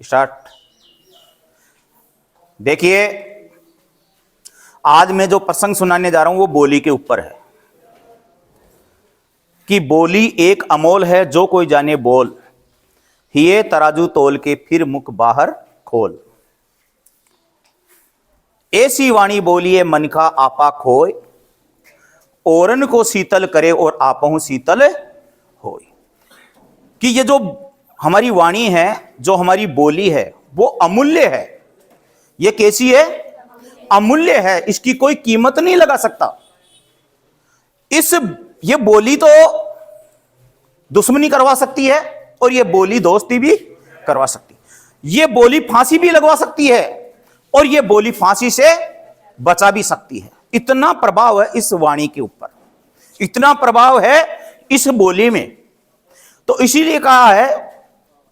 Start. देखिए, आज मैं जो प्रसंग सुनाने जा रहा हूं वो बोली के ऊपर है कि बोली एक अमोल है, जो कोई जाने बोल, हिये तराजू तोल के फिर मुख बाहर खोल। ऐसी वाणी बोलिए मन का आपा खोए, औरन को शीतल करे और आपहु शीतल होए। कि ये जो हमारी वाणी है, जो हमारी बोली है, वो अमूल्य है। ये कैसी है? अमूल्य है। इसकी कोई कीमत नहीं लगा सकता। ये बोली तो दुश्मनी करवा सकती है और ये बोली दोस्ती भी करवा सकती है। ये बोली फांसी भी लगवा सकती है और ये बोली फांसी से बचा भी सकती है। इतना प्रभाव है इस वाणी के ऊपर, इतना प्रभाव है इस बोली में। तो इसीलिए कहा है,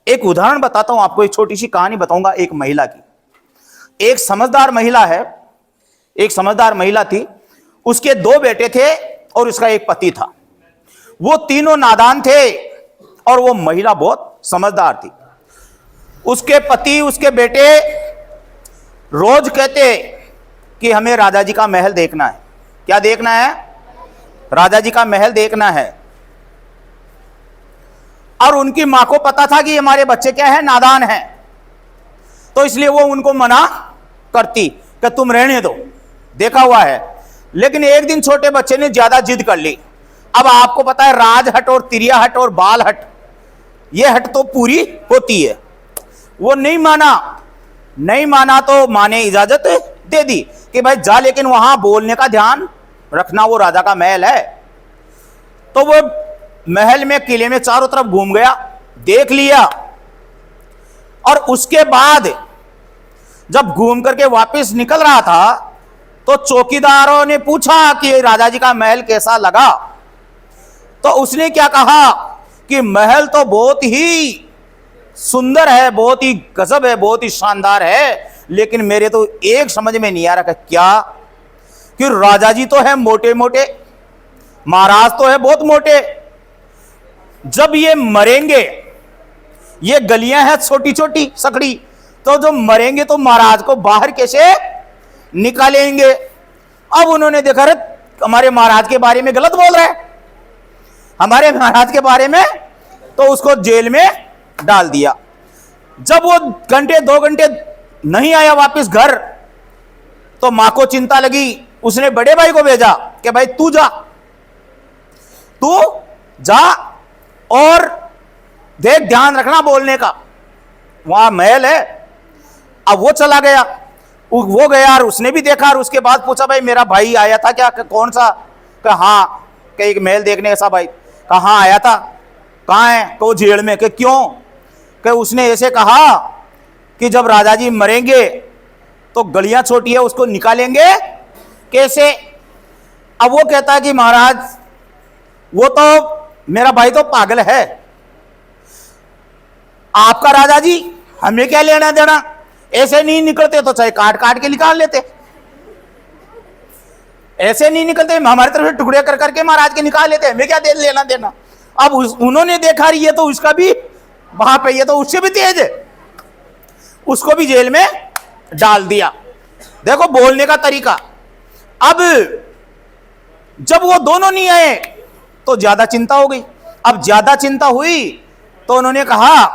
एक उदाहरण बताता हूं आपको, एक छोटी सी कहानी बताऊंगा एक महिला की। एक समझदार महिला है, एक समझदार महिला थी। उसके 2 बेटे थे और उसका एक पति था। वो तीनों नादान थे और वो महिला बहुत समझदार थी। उसके पति, उसके बेटे रोज कहते कि हमें राजा जी का महल देखना है। क्या देखना है? राजा जी का महल देखना है। और उनकी मां को पता था कि हमारे बच्चे क्या है, नादान हैं, तो इसलिए वो उनको मना करती कि तुम रहने दो, देखा हुआ है। लेकिन एक दिन छोटे बच्चे ने ज्यादा जिद कर ली। अब आपको पता है, राजहट और तिरिया हट और बाल हट, ये हट तो पूरी होती है। वो नहीं माना। नहीं माना तो मां ने इजाजत दे दी कि भाई जा, लेकिन वहां बोलने का ध्यान रखना, वो राजा का महल है। तो वो महल में, किले में चारों तरफ घूम गया, देख लिया। और उसके बाद जब घूम करके वापस निकल रहा था तो चौकीदारों ने पूछा कि राजा जी का महल कैसा लगा। तो उसने क्या कहा कि महल तो बहुत ही सुंदर है, बहुत ही गजब है, बहुत ही शानदार है, लेकिन मेरे तो एक समझ में नहीं आ रहा। क्या? कि राजा जी तो है मोटे मोटे, महाराज तो है बहुत मोटे। जब ये मरेंगे, ये गलियां हैं छोटी छोटी सकड़ी, तो जो मरेंगे तो महाराज को बाहर कैसे निकालेंगे? अब उन्होंने देखा, रे हमारे महाराज के बारे में गलत बोल रहा है, हमारे महाराज के बारे में, तो उसको जेल में डाल दिया। जब वो घंटे 2 घंटे नहीं आया वापस घर, तो मां को चिंता लगी। उसने बड़े भाई को भेजा कि भाई तू जा और देख, ध्यान रखना बोलने का, वहां महल है। अब वो चला गया, वो गया और उसने भी देखा। और उसके बाद पूछा, भाई मेरा भाई आया था क्या? कौन सा? कहा हाँ, कि एक महल देखने ऐसा भाई। कहाँ आया था? कहाँ है? तो जेल में। कि क्यों? कि उसने ऐसे कहा कि जब राजा जी मरेंगे तो गलियां छोटी है, उसको निकालेंगे कैसे? अब वो कहता है कि महाराज, वो तो मेरा भाई तो पागल है, आपका राजा जी, हमें क्या लेना देना? ऐसे नहीं निकलते तो चाहे काट काट के निकाल लेते, ऐसे नहीं निकलते, हमारी तरफ से टुकड़े कर करके महाराज के निकाल लेते, हमें क्या लेना देना? अब उन्होंने देखा ये तो उसका भी वहां पे, ये तो उससे भी तेज है, उसको भी जेल में डाल दिया। देखो बोलने का तरीका। अब जब वो दोनों नहीं आए तो ज्यादा चिंता हो गई। अब ज्यादा चिंता हुई तो उन्होंने कहा,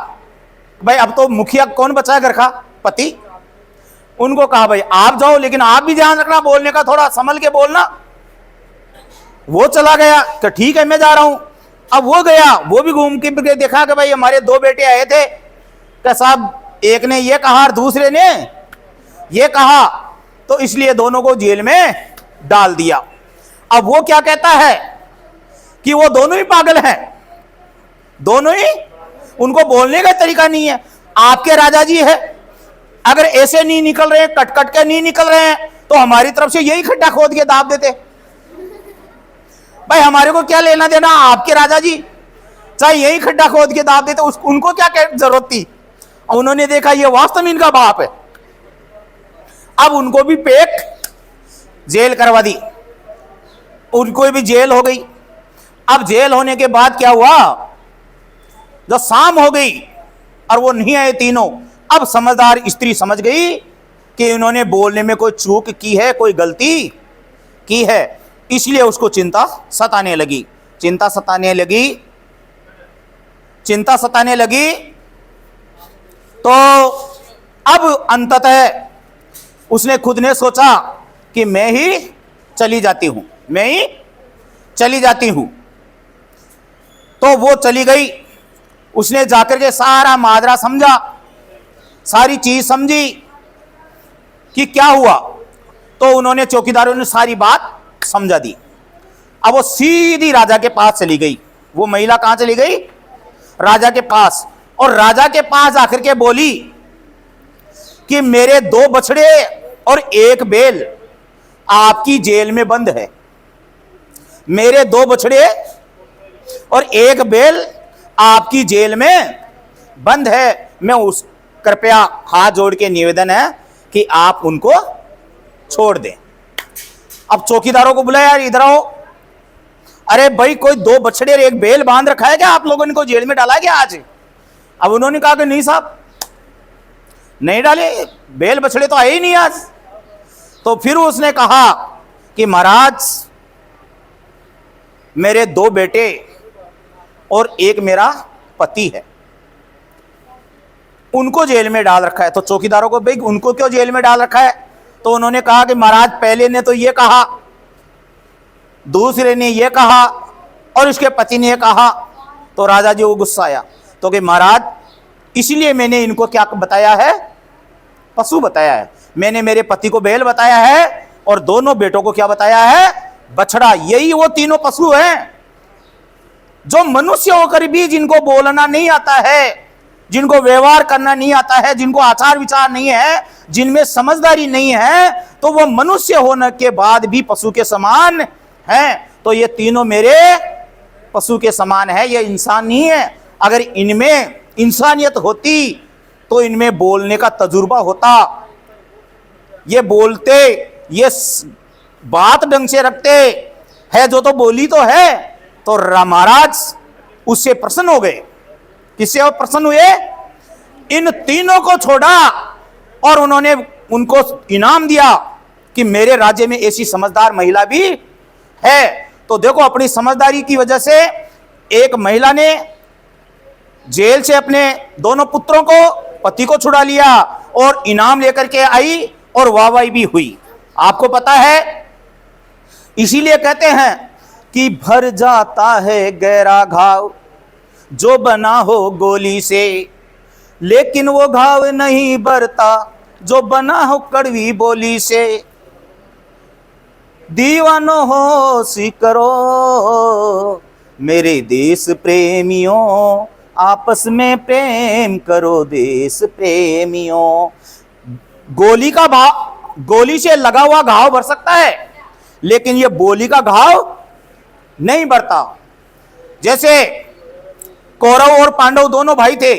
भाई अब तो मुखिया कौन बचा है घर का? पति। उनको कहा, भाई आप जाओ, लेकिन आप भी ध्यान रखना बोलने का, थोड़ा संभल के बोलना। वो चला गया तो ठीक है, मैं जा रहा हूं। अब वो गया, वो भी घूम के देखा कि भाई हमारे 2 बेटे आए थे, कि साहब एक ने ये कहा और दूसरे ने ये कहा, तो इसलिए दोनों को जेल में डाल दिया। अब वो क्या कहता है कि वो दोनों ही पागल हैं, दोनों ही, उनको बोलने का तरीका नहीं है। आपके राजा जी है, अगर ऐसे नहीं निकल रहे हैं, कट कट के नहीं निकल रहे हैं, तो हमारी तरफ से यही खड्डा खोद के दाब देते। भाई हमारे को क्या लेना देना? आपके राजा जी चाहे यही खड्डा खोद के दाब देते, उनको क्या जरूरत थी? उन्होंने देखा ये वास्तव में इनका बाप है। अब उनको भी पेक जेल करवा दी, उनको भी जेल हो गई। अब जेल होने के बाद क्या हुआ, जब शाम हो गई और वो नहीं आए तीनों, अब समझदार स्त्री समझ गई कि इन्होंने बोलने में कोई चूक की है, कोई गलती की है, इसलिए उसको चिंता सताने लगी। चिंता सताने लगी तो अब अंततः उसने खुद ने सोचा कि मैं ही चली जाती हूं। तो वो चली गई। उसने जाकर के सारा माजरा समझा, सारी चीज समझी कि क्या हुआ। तो उन्होंने, चौकीदारों ने सारी बात समझा दी। अब वो सीधी राजा के पास चली गई। वो महिला कहां चली गई? राजा के पास। और राजा के पास आकर के बोली कि मेरे 2 बछड़े और 1 बैल आपकी जेल में बंद है। मेरे 2 बछड़े और 1 बैल आपकी जेल में बंद है। मैं उस कृपया हाथ जोड़ के निवेदन है कि आप उनको छोड़ दें। अब चौकीदारों को बुलाया, यार इधर आओ। अरे भाई, कोई 2 बछड़े और 1 बैल बांध रखा है क्या? आप लोगों ने को जेल में डाला है क्या आज? अब उन्होंने कहा कि नहीं साहब, नहीं डाले, बैल बछड़े तो आए ही नहीं आज। तो फिर उसने कहा कि महाराज, मेरे 2 बेटे और 1 मेरा पति है, उनको जेल में डाल रखा है। तो चौकीदारों को, भाई उनको क्यों जेल में डाल रखा है? तो उन्होंने कहा कि महाराज, पहले ने तो ये कहा, दूसरे ने ये कहा और उसके पति ने ये कहा। तो राजा जी को गुस्सा आया। तो कि महाराज, इसलिए मैंने इनको क्या बताया है? पशु बताया है। मैंने मेरे पति को बैल बताया है और दोनों बेटों को क्या बताया है? बछड़ा। यही वो तीनों पशु हैं जो मनुष्य होकर भी जिनको बोलना नहीं आता है, जिनको व्यवहार करना नहीं आता है, जिनको आचार विचार नहीं है, जिनमें समझदारी नहीं है, तो वो मनुष्य होने के बाद भी पशु के समान हैं। तो ये तीनों मेरे पशु के समान है, ये इंसान नहीं है। अगर इनमें इंसानियत होती तो इनमें बोलने का तजुर्बा होता, ये बोलते, ये बात ढंग से रखते है, जो तो बोली तो है। तो महाराज उससे प्रसन्न हो गए। किससे और प्रसन्न हुए? इन तीनों को छोड़ा और उन्होंने उनको इनाम दिया कि मेरे राज्य में ऐसी समझदार महिला भी है। तो देखो, अपनी समझदारी की वजह से एक महिला ने जेल से अपने दोनों पुत्रों को, पति को छुड़ा लिया और इनाम लेकर के आई और वाहवाही भी हुई। आपको पता है, इसीलिए कहते हैं कि भर जाता है गहरा घाव जो बना हो गोली से, लेकिन वो घाव नहीं भरता जो बना हो कड़वी बोली से। दीवानो होशी करो मेरे देश प्रेमियों, आपस में प्रेम करो देश प्रेमियों। गोली से लगा हुआ घाव भर सकता है, लेकिन ये बोली का घाव नहीं भरता। जैसे कौरव और पांडव दोनों भाई थे।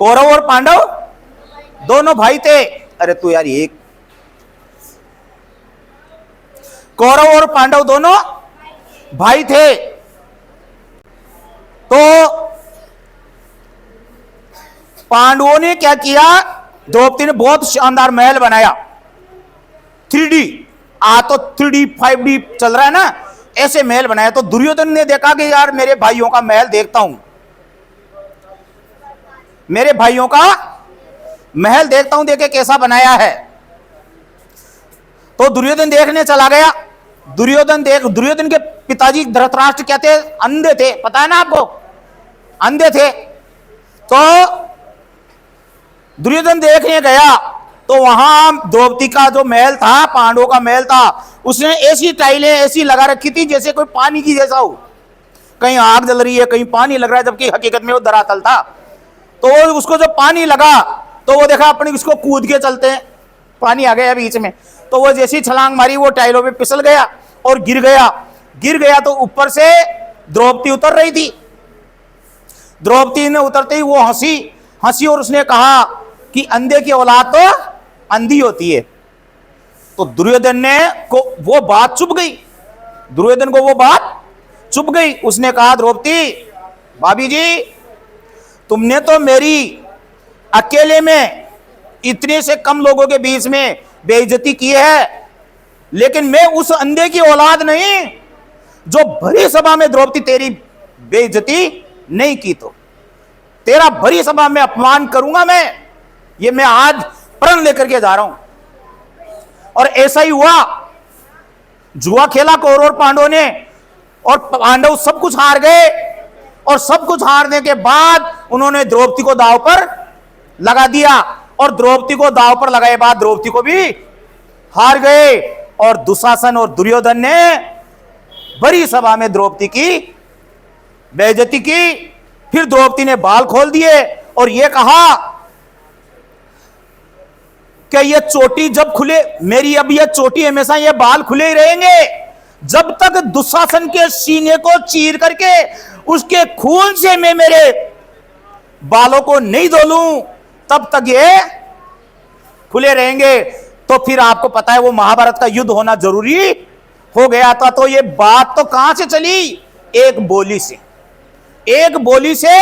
कौरव और पांडव दोनों भाई थे। अरे तू यार, एक कौरव और पांडव दोनों भाई थे। तो पांडवों ने क्या किया? द्रौपदी ने बहुत शानदार महल बनाया, 3D। तो 3D 5D चल रहा है ना, ऐसे महल बनाया। तो दुर्योधन ने देखा कि यार मेरे भाइयों का महल देखता हूं, मेरे भाइयों का महल देखता हूं, देखे कैसा बनाया है। तो दुर्योधन देखने चला गया। दुर्योधन के पिताजी धृतराष्ट्र क्या थे? अंधे थे, पता है ना आपको, अंधे थे। तो दुर्योधन देखने गया तो वहां द्रौपदी का जो महल था, पांडवों का महल था, उसने ऐसी टाइलें ऐसी लगा रखी थी जैसे कोई पानी की जैसा हो। कहीं आग जल रही है, कहीं पानी लग रहा है, जबकि हकीकत में वो धरातल था। तो उसको जब पानी लगा तो वो देखा अपने उसको कूद के चलते हैं, पानी आ गया बीच में। तो वो जैसी छलांग मारी, वो टाइलों पे फिसल गया और गिर गया। तो ऊपर से द्रौपदी उतर रही थी। द्रौपदी ने उतरते ही वो हंसी और उसने कहा कि अंधे की औलाद तो अंधी होती है। तो दुर्योधन ने को वो बात चुभ गई। दुर्योधन को वो बात चुभ गई। उसने कहा, द्रौपदी भाभी जी, तुमने तो मेरी अकेले में इतने से कम लोगों के बीच में बेइज्जती की है, लेकिन मैं उस अंधे की औलाद नहीं जो भरी सभा में द्रौपदी तेरी बेइज्जती नहीं की तो तेरा भरी सभा में अपमान करूंगा मैं। ये मैं आज प्रण लेकर के जा रहा हूं। और ऐसा ही हुआ, जुआ खेला कौरव और पांडवों ने, और पांडव सब कुछ हार गए, और सब कुछ हारने के बाद उन्होंने द्रौपदी को दांव पर लगा दिया, और द्रौपदी को दांव पर लगाए बाद द्रौपदी को भी हार गए। और दुशासन और दुर्योधन ने बड़ी सभा में द्रौपदी की बेइज्जती की। फिर द्रौपदी ने बाल खोल दिए और यह कहा कि ये चोटी जब खुले, मेरी अब ये चोटी हमेशा ये बाल खुले ही रहेंगे जब तक दुशासन के सीने को चीर करके उसके खून से मैं मेरे बालों को नहीं धो लूं, तब तक ये खुले रहेंगे। तो फिर आपको पता है वो महाभारत का युद्ध होना जरूरी हो गया था। तो ये बात तो कहां से चली? एक बोली से। एक बोली से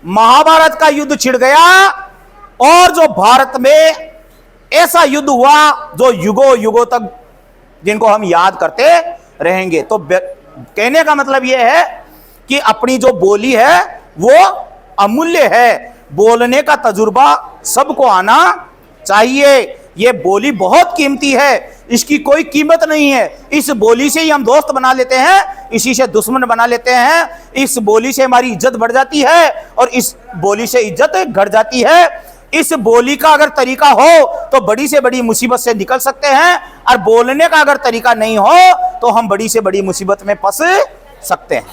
महाभारत का युद्ध छिड़ गया, और जो भारत में ऐसा युद्ध हुआ जो युगों युगों तक जिनको हम याद करते रहेंगे। तो कहने का मतलब यह है कि अपनी जो बोली है वो अमूल्य है। बोलने का तजुर्बा सबको आना चाहिए। ये बोली बहुत कीमती है, इसकी कोई कीमत नहीं है। इस बोली से ही हम दोस्त बना लेते हैं, इसी से दुश्मन बना लेते हैं। इस बोली से हमारी इज्जत बढ़ जाती है और इस बोली से इज्जत घट जाती है। इस बोली का अगर तरीका हो तो बड़ी से बड़ी मुसीबत से निकल सकते हैं, और बोलने का अगर तरीका नहीं हो तो हम बड़ी से बड़ी मुसीबत में फंस सकते हैं।